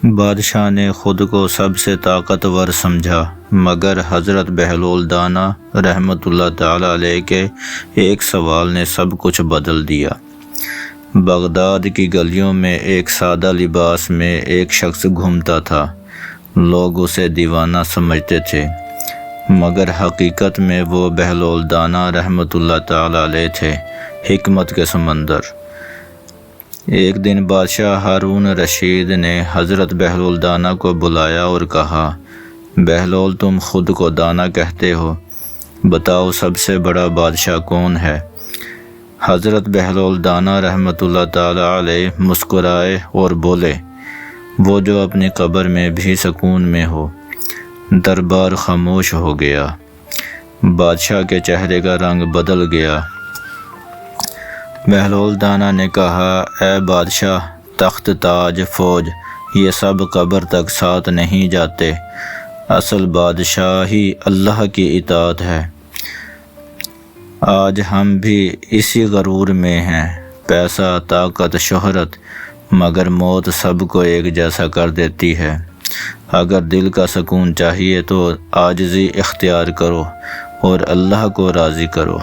بادشاہ نے خود کو سب سے طاقتور سمجھا، مگر حضرت بہلول دانا رحمۃ اللہ تعالی علیہ کے ایک سوال نے سب کچھ بدل دیا۔ بغداد کی گلیوں میں ایک سادہ لباس میں ایک شخص گھومتا تھا۔ لوگ اسے دیوانہ سمجھتے تھے، مگر حقیقت میں وہ بہلول دانا رحمۃ اللہ تعالی علیہ تھے، حکمت کے سمندر۔ ایک دن بادشاہ ہارون رشید نے حضرت بہلول دانا کو بلایا اور کہا، بہلول تم خود کو دانا کہتے ہو، بتاؤ سب سے بڑا بادشاہ کون ہے؟ حضرت بہلول دانا رحمۃ اللہ تعالی علیہ مسکرائے اور بولے، وہ جو اپنی قبر میں بھی سکون میں ہو۔ دربار خاموش ہو گیا۔ بادشاہ کے چہرے کا رنگ بدل گیا۔ بہلول دانا نے کہا، اے بادشاہ، تخت تاج فوج یہ سب قبر تک ساتھ نہیں جاتے، اصل بادشاہی اللہ کی اطاعت ہے۔ آج ہم بھی اسی غرور میں ہیں، پیسہ، طاقت، شہرت، مگر موت سب کو ایک جیسا کر دیتی ہے۔ اگر دل کا سکون چاہیے تو عاجزی اختیار کرو اور اللہ کو راضی کرو۔